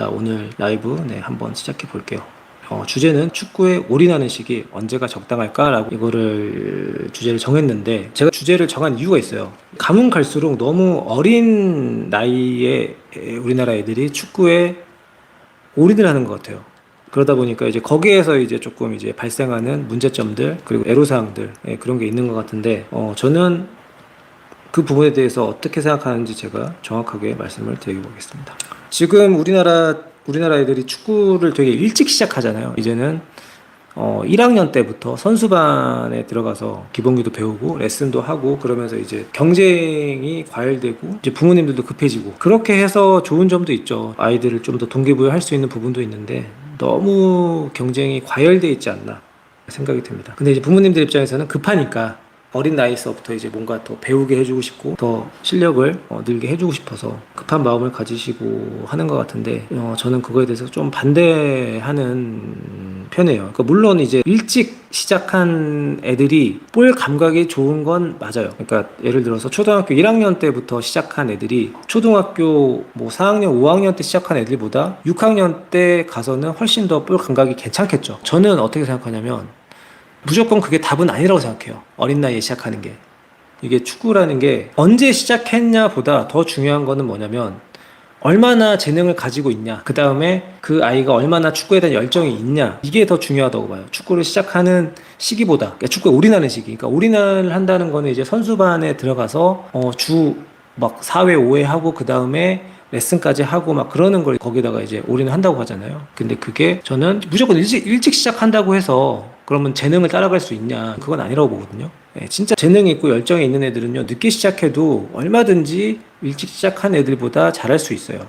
자, 오늘 라이브 한번 시작해 볼게요. 주제는 축구에 올인하는 시기 언제가 적당할까라고 이거를 주제를 정했는데, 제가 주제를 정한 이유가 있어요. 가면 갈수록 너무 어린 나이에 우리나라 애들이 축구에 올인을 하는 것 같아요. 그러다 보니까 이제 거기에서 이제 조금 이제 발생하는 문제점들, 그리고 애로사항들, 그런 게 있는 것 같은데, 저는 그 부분에 대해서 어떻게 생각하는지 제가 정확하게 말씀을 드려보겠습니다. 지금 우리나라 애들이 축구를 되게 일찍 시작하잖아요. 이제는 1학년 때부터 선수반에 들어가서 기본기도 배우고 레슨도 하고, 그러면서 이제 경쟁이 과열되고 이제 부모님들도 급해지고, 그렇게 해서 좋은 점도 있죠. 아이들을 좀 더 동기부여할 수 있는 부분도 있는데, 너무 경쟁이 과열돼 있지 않나 생각이 듭니다. 근데 이제 부모님들 입장에서는 급하니까 어린 나이서부터 이제 뭔가 더 배우게 해주고 싶고 더 실력을 늘게 해주고 싶어서 급한 마음을 가지시고 하는 것 같은데, 저는 그거에 대해서 좀 반대하는 편이에요. 그러니까 물론 이제 일찍 시작한 애들이 볼 감각이 좋은 건 맞아요. 그러니까 예를 들어서 초등학교 1학년 때부터 시작한 애들이 초등학교 뭐 4학년, 5학년 때 시작한 애들보다 6학년 때 가서는 훨씬 더 볼 감각이 괜찮겠죠. 저는 어떻게 생각하냐면, 무조건 그게 답은 아니라고 생각해요. 어린 나이에 시작하는 게. 이게 축구라는 게 언제 시작했냐 보다 더 중요한 거는 뭐냐면, 얼마나 재능을 가지고 있냐, 그 다음에 그 아이가 얼마나 축구에 대한 열정이 있냐, 이게 더 중요하다고 봐요. 축구를 시작하는 시기보다. 그러니까 축구에 올인하는 시기. 그러니까 올인을 한다는 거는 이제 선수반에 들어가서 주 막 4회 5회 하고, 그 다음에 레슨까지 하고 막 그러는 걸 거기다가 이제 올인을 한다고 하잖아요. 근데 그게 저는 무조건 일찍 시작한다고 해서 그러면 재능을 따라갈 수 있냐, 그건 아니라고 보거든요. 진짜 재능이 있고 열정이 있는 애들은요, 늦게 시작해도 얼마든지 일찍 시작한 애들보다 잘할 수 있어요.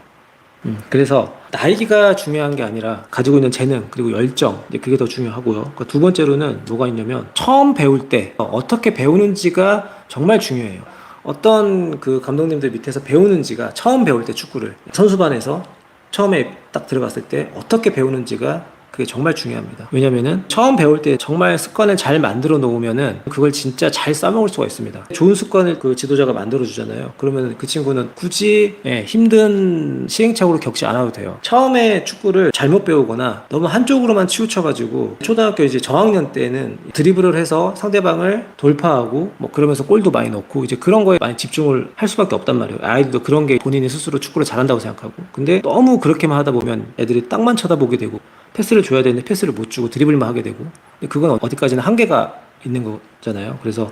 그래서 나이가 중요한 게 아니라 가지고 있는 재능, 그리고 열정, 이제 그게 더 중요하고요. 그러니까 두 번째로는 뭐가 있냐면, 처음 배울 때 어떻게 배우는지가 정말 중요해요. 어떤 그 감독님들 밑에서 배우는지가, 처음 배울 때 축구를 선수반에서 처음에 딱 들어갔을 때 어떻게 배우는지가, 그게 정말 중요합니다. 왜냐면은 처음 배울 때 정말 습관을 잘 만들어 놓으면은 그걸 진짜 잘 써먹을 수가 있습니다. 좋은 습관을 그 지도자가 만들어 주잖아요. 그러면 그 친구는 굳이 힘든 시행착오를 겪지 않아도 돼요. 처음에 축구를 잘못 배우거나 너무 한쪽으로만 치우쳐가지고, 초등학교 이제 저학년 때는 드리블을 해서 상대방을 돌파하고 뭐 그러면서 골도 많이 넣고, 이제 그런 거에 많이 집중을 할 수밖에 없단 말이에요. 아이들도 그런 게 본인이 스스로 축구를 잘한다고 생각하고. 근데 너무 그렇게만 하다 보면 애들이 땅만 쳐다보게 되고, 패스를 줘야 되는데 패스를 못 주고 드리블만 하게 되고, 그건 어디까지나 한계가 있는 거잖아요. 그래서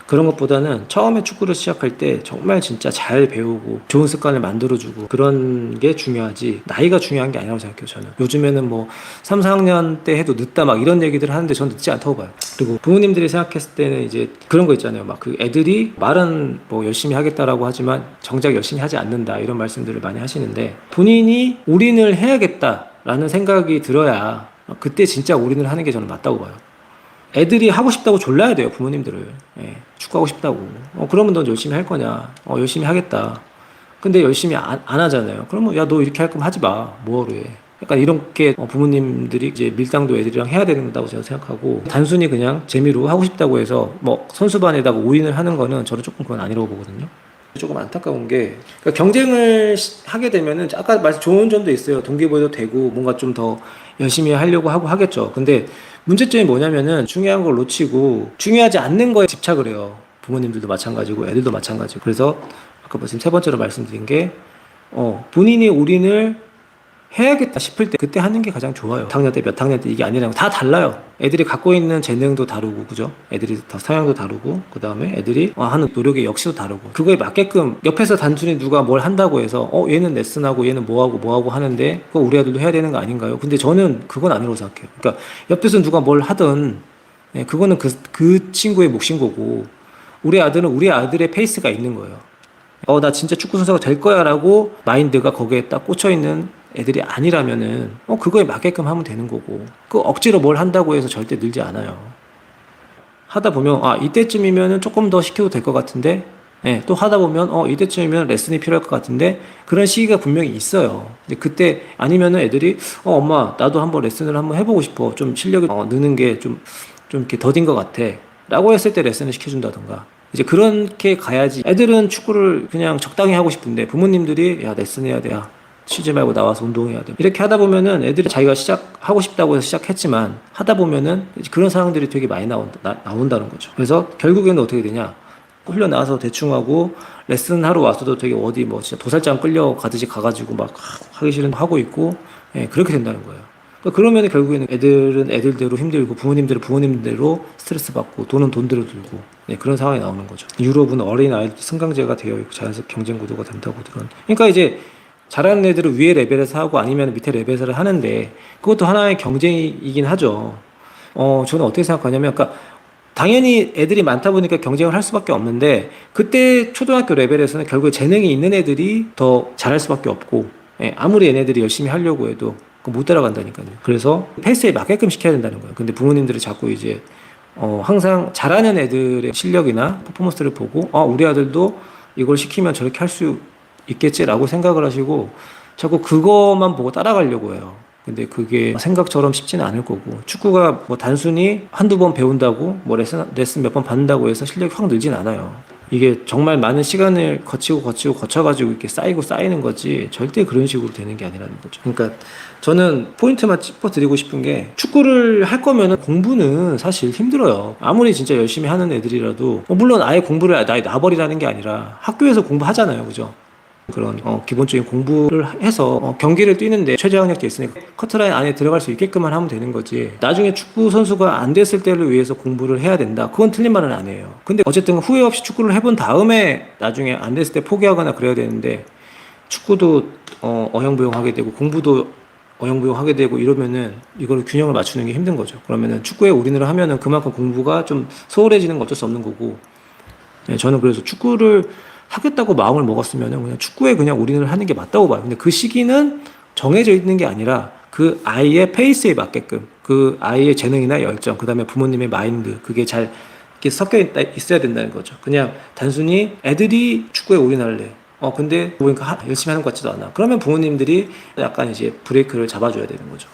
그런 것보다는 처음에 축구를 시작할 때 정말 진짜 잘 배우고 좋은 습관을 만들어주고, 그런 게 중요하지 나이가 중요한 게 아니라고 생각해요. 저는 요즘에는 뭐 3, 4학년 때 해도 늦다 막 이런 얘기들을 하는데, 저는 늦지 않다고 봐요. 그리고 부모님들이 생각했을 때는 이제 그런 거 있잖아요. 막 그 애들이 말은 뭐 열심히 하겠다라고 하지만 정작 열심히 하지 않는다, 이런 말씀들을 많이 하시는데, 본인이 올인을 해야겠다 라는 생각이 들어야 그때 진짜 올인을 하는 게 저는 맞다고 봐요. 애들이 하고 싶다고 졸라야 돼요, 부모님들을. 축구하고 싶다고. 그러면 넌 열심히 할 거냐? 열심히 하겠다. 근데 열심히 안 하잖아요. 그러면 야, 너 이렇게 할 거면 하지 마. 뭐하러 해? 약간 이렇게 부모님들이 이제 밀당도 애들이랑 해야 된다고 저는 생각하고, 단순히 그냥 재미로 하고 싶다고 해서 뭐 선수반에다가 올인을 하는 거는 저는 조금 그건 아니라고 보거든요. 조금 안타까운 게, 그러니까 경쟁을 하게 되면은 아까 말씀 좋은 점도 있어요. 동기부여도 되고 뭔가 좀 더 열심히 하려고 하고 하겠죠. 근데 문제점이 뭐냐면은, 중요한 걸 놓치고 중요하지 않는 거에 집착을 해요. 부모님들도 마찬가지고 애들도 마찬가지고. 그래서 아까 지금 세 번째로 말씀드린 게, 본인이 올인을 해야겠다 싶을 때 그때 하는 게 가장 좋아요. 몇 학년 때 몇 학년 때 이게 아니라고, 다 달라요. 애들이 갖고 있는 재능도 다르고, 그죠? 애들이 더 성향도 다르고, 그 다음에 애들이 하는 노력의 역시도 다르고, 그거에 맞게끔 옆에서 단순히 누가 뭘 한다고 해서 얘는 레슨하고 얘는 뭐하고 하는데 그거 우리 아들도 해야 되는 거 아닌가요? 근데 저는 그건 아니라고 생각해요. 그러니까 옆에서 누가 뭘 하든 그거는 그 친구의 몫인 거고, 우리 아들은 우리 아들의 페이스가 있는 거예요. 나 진짜 축구 선수가 될 거야 라고 마인드가 거기에 딱 꽂혀 있는 애들이 아니라면은 그거에 맞게끔 하면 되는 거고, 그 억지로 뭘 한다고 해서 절대 늘지 않아요. 하다 보면 이때쯤이면은 조금 더 시켜도 될 것 같은데, 또 하다 보면 이때쯤이면 레슨이 필요할 것 같은데, 그런 시기가 분명히 있어요. 근데 그때 아니면은 애들이 엄마 나도 한번 레슨을 한번 해보고 싶어, 좀 실력이 느는 게 좀 이렇게 더딘 것 같아 라고 했을 때 레슨을 시켜준다던가, 이제 그렇게 가야지. 애들은 축구를 그냥 적당히 하고 싶은데 부모님들이 야, 레슨 해야 돼, 야, 쉬지 말고 나와서 운동해야 돼. 이렇게 하다 보면은 애들이 자기가 시작하고 싶다고 해서 시작했지만 하다 보면은 그런 상황들이 되게 많이 나온다는 거죠. 그래서 결국에는 어떻게 되냐? 훈련 나와서 대충 하고 레슨 하러 와서도 되게 어디 뭐 진짜 도살장 끌려가듯이 가가지고 막 하기 싫은 거 하고 있고, 예, 그렇게 된다는 거예요. 그러면 결국에는 애들은 애들대로 힘들고 부모님들은 부모님대로 스트레스 받고 돈은 돈대로 들고, 네, 그런 상황이 나오는 거죠. 유럽은 어린 아이들 승강제가 되어 있고 자연스럽게 경쟁 구도가 된다고 들은. 그러니까 이제 잘하는 애들은 위에 레벨에서 하고 아니면 밑에 레벨에서 하는데 그것도 하나의 경쟁이긴 하죠. 저는 어떻게 생각하냐면, 그러니까 당연히 애들이 많다 보니까 경쟁을 할 수밖에 없는데 그때 초등학교 레벨에서는 결국 재능이 있는 애들이 더 잘할 수밖에 없고, 예, 아무리 얘네들이 열심히 하려고 해도 못 따라간다니까요. 그래서 페이스에 맞게끔 시켜야 된다는 거예요. 근데 부모님들이 자꾸 이제 항상 잘하는 애들의 실력이나 퍼포먼스를 보고 우리 아들도 이걸 시키면 저렇게 할 수 있겠지라고 생각을 하시고 자꾸 그것만 보고 따라가려고 해요. 근데 그게 생각처럼 쉽지는 않을 거고, 축구가 뭐 단순히 한두 번 배운다고 뭐 레슨 몇 번 받는다고 해서 실력이 확 늘진 않아요. 이게 정말 많은 시간을 거쳐가지고 이렇게 쌓이는 거지 절대 그런 식으로 되는 게 아니라는 거죠. 그러니까 저는 포인트만 짚어드리고 싶은 게, 축구를 할 거면은 공부는 사실 힘들어요. 아무리 진짜 열심히 하는 애들이라도 물론 아예 공부를 아예 놔버리라는 게 아니라 학교에서 공부하잖아요, 그죠? 그런 기본적인 공부를 해서 경기를 뛰는데 최저학력도 있으니까 커트라인 안에 들어갈 수 있게끔만 하면 되는 거지, 나중에 축구 선수가 안 됐을 때를 위해서 공부를 해야 된다, 그건 틀린 말은 아니에요. 근데 어쨌든 후회 없이 축구를 해본 다음에 나중에 안 됐을 때 포기하거나 그래야 되는데, 축구도 어영부영하게 되고 공부도 어영부영하게 되고 이러면은 이걸 균형을 맞추는 게 힘든 거죠. 그러면은 축구에 올인을 하면은 그만큼 공부가 좀 소홀해지는 건 어쩔 수 없는 거고, 네, 저는 그래서 축구를 하겠다고 마음을 먹었으면은 그냥 축구에 그냥 올인을 하는 게 맞다고 봐요. 근데 그 시기는 정해져 있는 게 아니라 그 아이의 페이스에 맞게끔, 그 아이의 재능이나 열정, 그 다음에 부모님의 마인드, 그게 잘 이렇게 있어야 된다는 거죠. 그냥 단순히 애들이 축구에 올인할래, 근데 보니까 열심히 하는 것 같지도 않아, 그러면 부모님들이 약간 이제 브레이크를 잡아줘야 되는 거죠.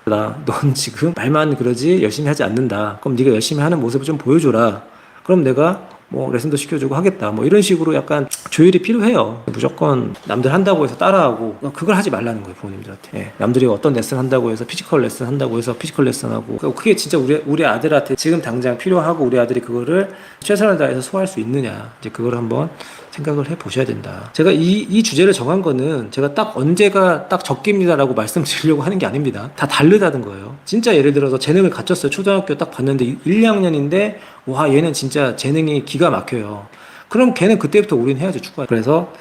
넌 지금 말만 그러지 열심히 하지 않는다. 그럼 네가 열심히 하는 모습을 좀 보여줘라. 그럼 내가 뭐 레슨도 시켜주고 하겠다, 뭐 이런 식으로 약간 조율이 필요해요. 무조건 남들 한다고 해서 따라하고 그걸 하지 말라는 거예요, 부모님들한테. 예, 남들이 어떤 레슨 한다고 해서 피지컬 레슨 한다고 해서 피지컬 레슨하고, 그게 진짜 우리 아들한테 지금 당장 필요하고 우리 아들이 그거를 최선을 다해서 소화할 수 있느냐, 이제 그걸 한번 생각을 해 보셔야 된다. 제가 이 주제를 정한 거는 제가 딱 언제가 딱 적기입니다라고 말씀드리려고 하는 게 아닙니다. 다 다르다는 거예요. 진짜 예를 들어서 재능을 갖췄어요. 초등학교 딱 봤는데 1, 2학년인데 와, 얘는 진짜 재능이 기가 막혀요. 그럼 걔는 그때부터 올인해야죠, 축구에. 그래서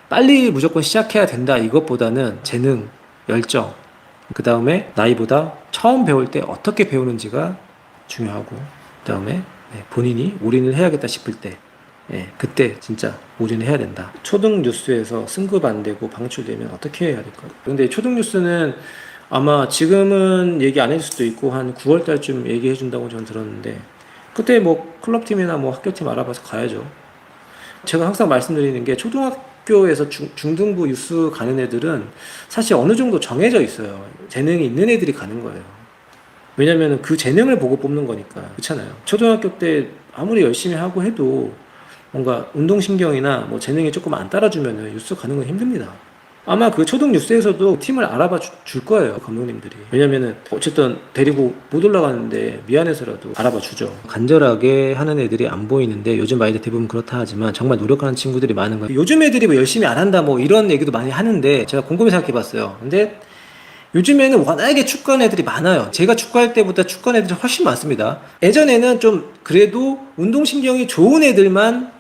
빨리 무조건 시작해야 된다 이것보다는 재능, 열정, 그 다음에 나이보다 처음 배울 때 어떻게 배우는지가 중요하고, 그 다음에 본인이 올인을 해야겠다 싶을 때, 그때 진짜 올인을 해야 된다. 초등 뉴스에서 승급 안 되고 방출되면 어떻게 해야 될까요? 근데 초등 뉴스는 아마 지금은 얘기 안 해줄 수도 있고 한 9월 달쯤 얘기해 준다고 저는 들었는데, 그때 뭐 클럽팀이나 뭐 학교팀 알아봐서 가야죠. 제가 항상 말씀드리는 게, 초등학교에서 중등부 유스 가는 애들은 사실 어느 정도 정해져 있어요. 재능이 있는 애들이 가는 거예요. 왜냐면 그 재능을 보고 뽑는 거니까. 그렇잖아요. 초등학교 때 아무리 열심히 하고 해도 뭔가 운동신경이나 뭐 재능이 조금 안 따라주면은 유스 가는 건 힘듭니다. 아마 그 초등 뉴스에서도 팀을 알아봐 줄 거예요, 감독님들이. 왜냐면은 어쨌든 데리고 못 올라가는데 미안해서라도 알아봐 주죠. 간절하게 하는 애들이 안 보이는데 요즘 아이들 대부분 그렇다 하지만 정말 노력하는 친구들이 많은 거예요. 요즘 애들이 뭐 열심히 안 한다 뭐 이런 얘기도 많이 하는데, 제가 곰곰이 생각해 봤어요. 근데 요즘에는 워낙에 축구하는 애들이 많아요. 제가 축구할 때보다 축구하는 애들이 훨씬 많습니다. 예전에는 좀 그래도 운동신경이 좋은 애들만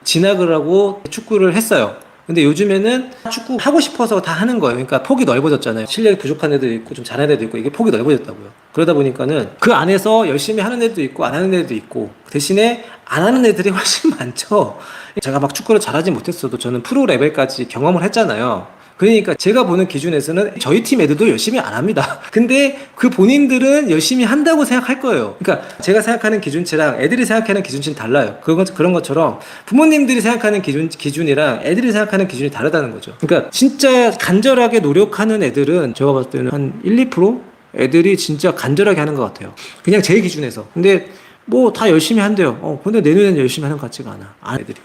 진학을 하고 축구를 했어요. 근데 요즘에는 축구 하고 싶어서 다 하는 거예요. 그러니까 폭이 넓어졌잖아요. 실력이 부족한 애도 있고 좀 잘하는 애도 있고, 이게 폭이 넓어졌다고요. 그러다 보니까는 그 안에서 열심히 하는 애도 있고 안 하는 애도 있고, 대신에 안 하는 애들이 훨씬 많죠. 제가 막 축구를 잘하지 못했어도 저는 프로 레벨까지 경험을 했잖아요. 그러니까 제가 보는 기준에서는 저희 팀 애들도 열심히 안 합니다. 근데 그 본인들은 열심히 한다고 생각할 거예요. 그러니까 제가 생각하는 기준치랑 애들이 생각하는 기준치는 달라요. 그런 것처럼 부모님들이 생각하는 기준이랑 애들이 생각하는 기준이 다르다는 거죠. 그러니까 진짜 간절하게 노력하는 애들은 제가 봤을 때는 한 1, 2% 애들이 진짜 간절하게 하는 것 같아요. 그냥 제 기준에서. 근데 뭐 다 열심히 한대요. 근데 내 눈에는 열심히 하는 것 같지가 않아. 애들이.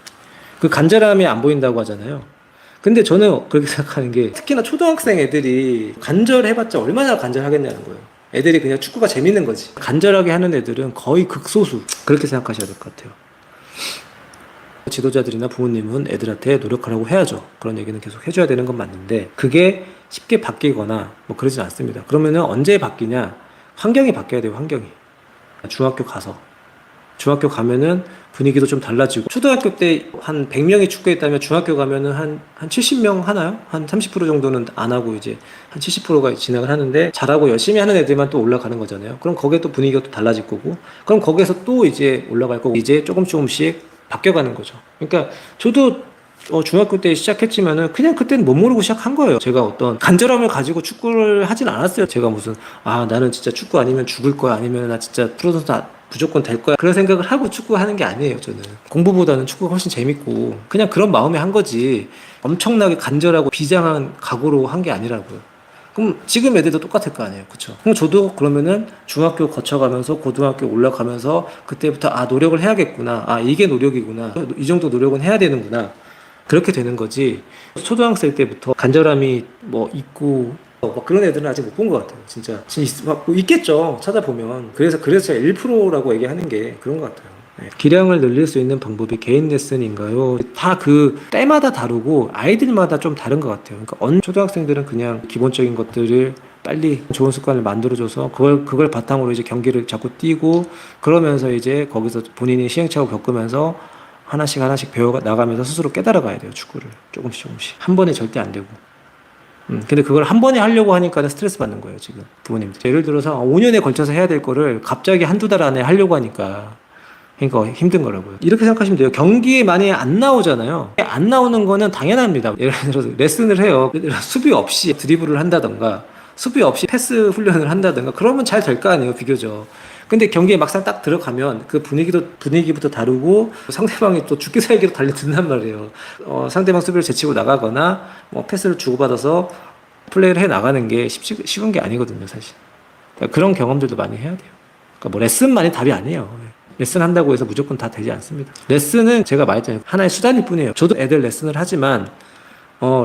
그 간절함이 안 보인다고 하잖아요. 근데 저는 그렇게 생각하는 게 특히나 초등학생 애들이 간절해봤자 얼마나 간절하겠냐는 거예요. 애들이 그냥 축구가 재밌는 거지. 간절하게 하는 애들은 거의 극소수. 그렇게 생각하셔야 될 것 같아요. 지도자들이나 부모님은 애들한테 노력하라고 해야죠. 그런 얘기는 계속 해줘야 되는 건 맞는데 그게 쉽게 바뀌거나 뭐 그러진 않습니다. 그러면은 언제 바뀌냐? 환경이 바뀌어야 돼요. 환경이. 중학교 가면은 분위기도 좀 달라지고 초등학교 때 한 100명이 축구했다면 중학교 가면은 한 70명 하나요? 한 30% 정도는 안 하고 이제 한 70%가 진행을 하는데 잘하고 열심히 하는 애들만 또 올라가는 거잖아요. 그럼 거기에 또 분위기가 또 달라질 거고 그럼 거기에서 또 이제 올라갈 거고 이제 조금씩 바뀌어가는 거죠. 그러니까 저도 중학교 때 시작했지만은 그냥 그때는 못 모르고 시작한 거예요. 제가 어떤 간절함을 가지고 축구를 하진 않았어요. 제가 무슨 나는 진짜 축구 아니면 죽을 거야 아니면 나 진짜 프로선수 무조건 될 거야 그런 생각을 하고 축구하는 게 아니에요. 저는 공부보다는 축구가 훨씬 재밌고 그냥 그런 마음에 한 거지 엄청나게 간절하고 비장한 각오로 한 게 아니라고요. 그럼 지금 애들도 똑같을 거 아니에요. 그쵸? 그럼 저도 그러면은 중학교 거쳐가면서 고등학교 올라가면서 그때부터 노력을 해야겠구나. 이게 노력이구나. 이 정도 노력은 해야 되는구나. 그렇게 되는 거지. 초등학생 때부터 간절함이 뭐 있고 그런 애들은 아직 못 본 것 같아요. 진짜 뭐 있겠죠. 찾아보면. 그래서 제가 1%라고 얘기하는 게 그런 것 같아요. 네. 기량을 늘릴 수 있는 방법이 개인 레슨인가요? 다 그 때마다 다르고 아이들마다 좀 다른 것 같아요. 그러니까 어느 초등학생들은 그냥 기본적인 것들을 빨리 좋은 습관을 만들어줘서 그걸 바탕으로 이제 경기를 자꾸 뛰고 그러면서 이제 거기서 본인이 시행착오 겪으면서 하나씩 배워 나가면서 스스로 깨달아 가야 돼요. 축구를 조금씩 한 번에 절대 안 되고. 근데 그걸 한 번에 하려고 하니까 스트레스 받는 거예요, 지금 부모님들. 예를 들어서 5년에 걸쳐서 해야 될 거를 갑자기 한두 달 안에 하려고 하니까 그러니까 힘든 거라고요. 이렇게 생각하시면 돼요. 경기에 많이 안 나오잖아요. 안 나오는 거는 당연합니다. 예를 들어서 레슨을 해요. 예를 들어서 수비 없이 드리블을 한다던가 수비 없이 패스 훈련을 한다던가 그러면 잘 될 거 아니에요, 비교적. 근데 경기에 막상 딱 들어가면 그 분위기부터 다르고 상대방이 또 죽기 살기로 달려든단 말이에요. 상대방 수비를 제치고 나가거나 뭐 패스를 주고받아서 플레이를 해 나가는 게 쉬운 게 아니거든요, 사실. 그러니까 그런 경험들도 많이 해야 돼요. 그러니까 뭐 레슨만이 답이 아니에요. 레슨 한다고 해서 무조건 다 되지 않습니다. 레슨은 제가 말했잖아요. 하나의 수단일 뿐이에요. 저도 애들 레슨을 하지만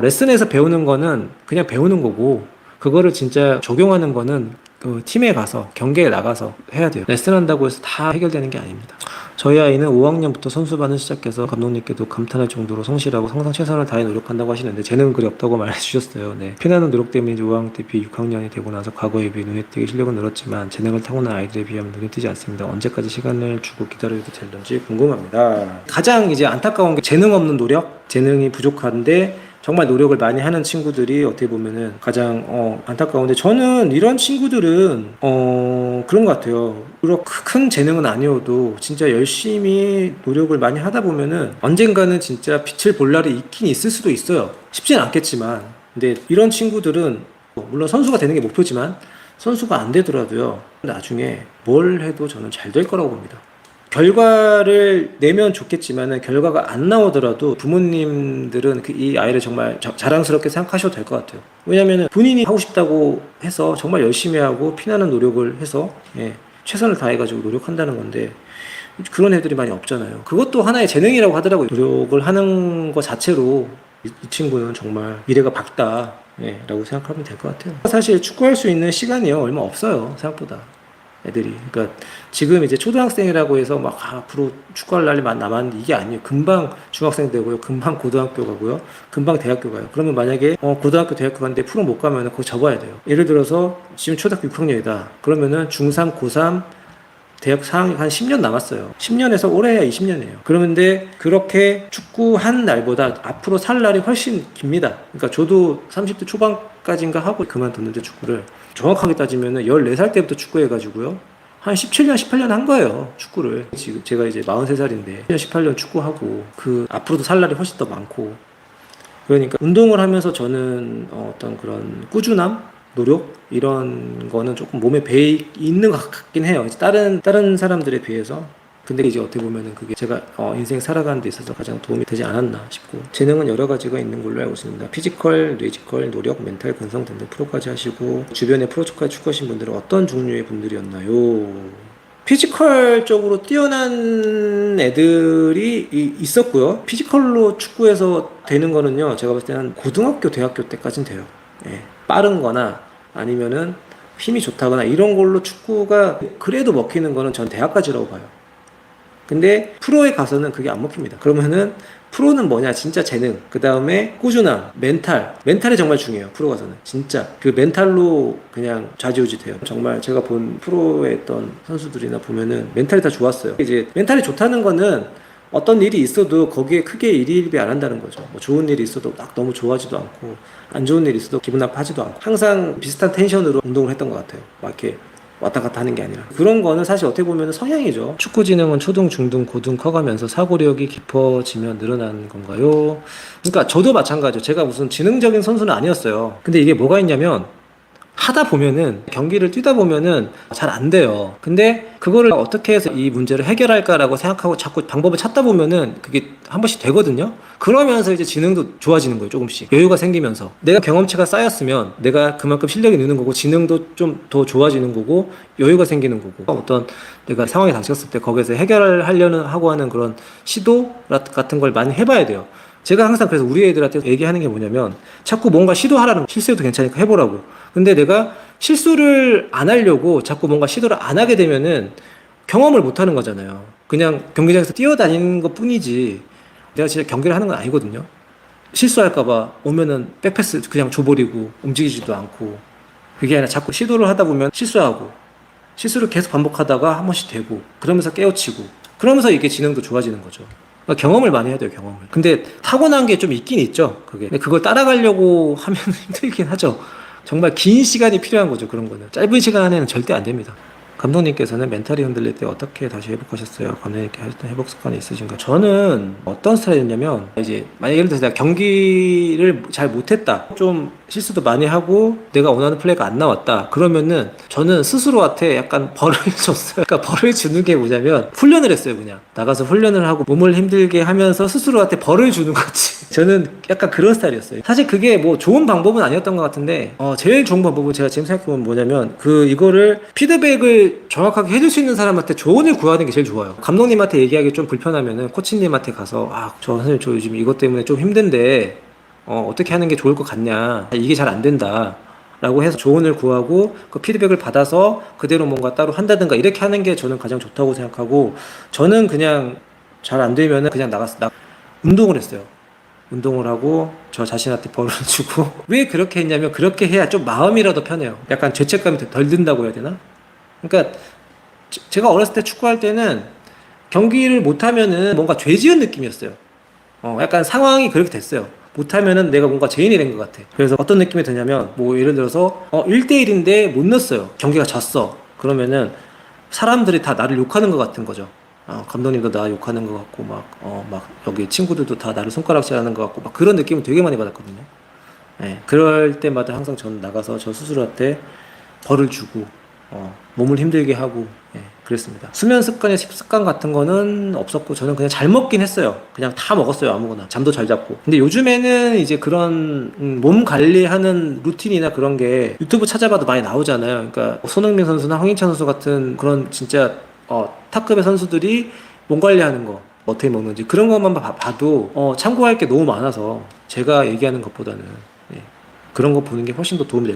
레슨에서 배우는 거는 그냥 배우는 거고 그거를 진짜 적용하는 거는 그 팀에 가서 경기에 나가서 해야 돼요. 레슨 한다고 해서 다 해결되는 게 아닙니다. 저희 아이는 5학년부터 선수반을 시작해서 감독님께도 감탄할 정도로 성실하고 항상 최선을 다해 노력한다고 하시는데 재능은 그리 없다고 말해주셨어요. 네. 피나는 노력 때문에 5학년 때 비해 6학년이 되고 나서 과거에 비해 눈에 띄게 실력은 늘었지만 재능을 타고난 아이들에 비하면 눈에 띄지 않습니다. 언제까지 시간을 주고 기다려도 될런지 궁금합니다. 가장 이제 안타까운 게 재능 없는 노력, 재능이 부족한데 정말 노력을 많이 하는 친구들이 어떻게 보면은 가장 안타까운데 저는 이런 친구들은 그런 것 같아요. 그렇게 큰 재능은 아니어도 진짜 열심히 노력을 많이 하다 보면은 언젠가는 진짜 빛을 볼 날이 있긴 있을 수도 있어요. 쉽지는 않겠지만 근데 이런 친구들은 물론 선수가 되는 게 목표지만 선수가 안 되더라도요 나중에 뭘 해도 저는 잘 될 거라고 봅니다. 결과를 내면 좋겠지만 결과가 안 나오더라도 부모님들은 이 아이를 정말 자랑스럽게 생각하셔도 될 것 같아요. 왜냐하면 본인이 하고 싶다고 해서 정말 열심히 하고 피나는 노력을 해서 최선을 다해가지고 노력한다는 건데 그런 애들이 많이 없잖아요. 그것도 하나의 재능이라고 하더라고요. 노력을 하는 것 자체로 이 친구는 정말 미래가 밝다 라고 생각하면 될 것 같아요. 사실 축구할 수 있는 시간이요 얼마 없어요. 생각보다 애들이. 그러니까 지금 이제 초등학생이라고 해서 막 앞으로 축구할 날이 남았는데 이게 아니에요. 금방 중학생 되고요. 금방 고등학교 가고요. 금방 대학교 가요. 그러면 만약에 고등학교 대학교 갔는데 프로 못 가면 그거 접어야 돼요. 예를 들어서 지금 초등학교 6학년이다. 그러면은 중3, 고3, 대학 4학년 한 10년 남았어요. 10년에서 올해야 20년이에요. 그런데 그렇게 축구한 날보다 앞으로 살 날이 훨씬 깁니다. 그러니까 저도 30대 초반까지인가 하고 그만뒀는데 축구를 정확하게 따지면 14살 때부터 축구해가지고요. 한 17년, 18년 한 거예요. 축구를. 지금 제가 이제 43살인데 18년 축구하고 그 앞으로도 살 날이 훨씬 더 많고 그러니까 운동을 하면서 저는 어떤 그런 꾸준함? 노력? 이런 거는 조금 몸에 배에 있는 것 같긴 해요. 다른 사람들에 비해서. 근데 이제 어떻게 보면은 그게 제가 인생 살아가는 데 있어서 가장 도움이 되지 않았나 싶고 재능은 여러 가지가 있는 걸로 알고 있습니다. 피지컬, 뇌지컬, 노력, 멘탈, 근성 등등 프로까지 하시고 주변에 프로까지 축구하신 분들은 어떤 종류의 분들이었나요? 피지컬적으로 뛰어난 애들이 있었고요. 피지컬로 축구에서 되는 거는요, 제가 봤을 때는 고등학교, 대학교 때까지는 돼요. 예. 빠른 거나 아니면은 힘이 좋다거나 이런 걸로 축구가 그래도 먹히는 거는 전 대학까지라고 봐요. 근데 프로에 가서는 그게 안 먹힙니다. 그러면은 프로는 뭐냐? 진짜 재능, 그 다음에 꾸준함, 멘탈이 정말 중요해요. 프로 가서는 진짜 그 멘탈로 그냥 좌지우지 돼요. 정말 제가 본 프로에 있던 선수들이나 보면은 멘탈이 다 좋았어요. 이제 멘탈이 좋다는 거는 어떤 일이 있어도 거기에 크게 일희일비 안 한다는 거죠. 뭐 좋은 일이 있어도 막 너무 좋아하지도 않고, 안 좋은 일이 있어도 기분 나빠하지도 않고, 항상 비슷한 텐션으로 운동을 했던 것 같아요. 막 이렇게 왔다 갔다 하는 게 아니라. 그런 거는 사실 어떻게 보면 성향이죠. 축구 지능은 초등, 중등, 고등 커가면서 사고력이 깊어지면 늘어나는 건가요? 그러니까 저도 마찬가지죠. 제가 무슨 지능적인 선수는 아니었어요. 근데 이게 뭐가 있냐면, 하다 보면은, 경기를 뛰다 보면은 잘 안 돼요. 근데 그거를 어떻게 해서 이 문제를 해결할까라고 생각하고 자꾸 방법을 찾다 보면은 그게 한 번씩 되거든요. 그러면서 이제 지능도 좋아지는 거예요. 조금씩 여유가 생기면서 내가 경험치가 쌓였으면 내가 그만큼 실력이 느는 거고, 지능도 좀 더 좋아지는 거고, 여유가 생기는 거고, 어떤 내가 상황에 닥쳤을 때 거기에서 해결하려는 하고 하는 그런 시도 같은 걸 많이 해봐야 돼요. 제가 항상 그래서 우리 애들한테 얘기하는 게 뭐냐면, 자꾸 뭔가 시도하라는 거. 실수해도 괜찮으니까 해보라고. 근데 내가 실수를 안 하려고 자꾸 뭔가 시도를 안 하게 되면은 경험을 못 하는 거잖아요. 그냥 경기장에서 뛰어다니는 것 뿐이지 내가 진짜 경기를 하는 건 아니거든요. 실수할까봐 오면은 백패스 그냥 줘버리고 움직이지도 않고, 그게 아니라 자꾸 시도를 하다 보면 실수하고, 실수를 계속 반복하다가 한 번씩 되고, 그러면서 깨우치고, 그러면서 이게 지능도 좋아지는 거죠. 그러니까 경험을 많이 해야 돼요, 경험을. 근데 타고난 게 좀 있긴 있죠, 그게. 근데 그걸 따라가려고 하면 힘들긴 하죠. 정말 긴 시간이 필요한 거죠, 그런 거는. 짧은 시간 안에는 절대 안 됩니다. 감독님께서는 멘탈이 흔들릴 때 어떻게 다시 회복하셨어요? 감독님께 했던 회복 습관이 있으신가요? 저는 어떤 스타일이냐면, 이제 만약 예를 들어서 내가 경기를 잘 못했다, 좀 실수도 많이 하고 내가 원하는 플레이가 안 나왔다, 그러면은 저는 스스로한테 약간 벌을 줬어요. 그러니까 벌을 주는 게 뭐냐면, 훈련을 했어요. 그냥 나가서 훈련을 하고 몸을 힘들게 하면서 스스로한테 벌을 주는 거지. 저는 약간 그런 스타일이었어요. 사실 그게 뭐 좋은 방법은 아니었던 것 같은데, 제일 좋은 방법은 제가 지금 생각해보면 뭐냐면, 이거를 피드백을 정확하게 해줄 수 있는 사람한테 조언을 구하는 게 제일 좋아요. 감독님한테 얘기하기 좀 불편하면은 코치님한테 가서, 저 선생님 저 요즘 이것 때문에 좀 힘든데 어떻게 하는 게 좋을 것 같냐, 이게 잘 안 된다 라고 해서 조언을 구하고 그 피드백을 받아서 그대로 뭔가 따로 한다든가 이렇게 하는 게 저는 가장 좋다고 생각하고, 저는 그냥 잘 안 되면은 그냥 운동을 했어요. 운동을 하고 저 자신한테 벌을 주고. 왜 그렇게 했냐면, 그렇게 해야 좀 마음이라도 편해요. 약간 죄책감이 덜 든다고 해야 되나? 그러니까 제가 어렸을 때 축구할 때는 경기를 못하면은 뭔가 죄 지은 느낌이었어요. 약간 상황이 그렇게 됐어요. 못하면은 내가 뭔가 죄인이 된 것 같아. 그래서 어떤 느낌이 드냐면, 뭐 예를 들어서 1대1인데 못 넣었어요. 경기가 졌어. 그러면은 사람들이 다 나를 욕하는 것 같은 거죠. 감독님도 나 욕하는 것 같고, 막 여기 친구들도 다 나를 손가락질하는 것 같고, 막 그런 느낌을 되게 많이 받았거든요. 네, 그럴 때마다 항상 저는 나가서 저 스스로한테 벌을 주고 몸을 힘들게 하고, 그랬습니다. 수면 습관의 습관 같은 거는 없었고, 저는 그냥 잘 먹긴 했어요. 그냥 다 먹었어요, 아무거나. 잠도 잘 잤고. 근데 요즘에는 이제 그런 몸 관리하는 루틴이나 그런 게 유튜브 찾아봐도 많이 나오잖아요. 그러니까 손흥민 선수나 황희찬 선수 같은 그런 진짜 탑급의 선수들이 몸 관리하는 거 어떻게 먹는지, 그런 것만 봐도 참고할 게 너무 많아서 제가 얘기하는 것보다는 그런 거 보는 게 훨씬 더 도움이 될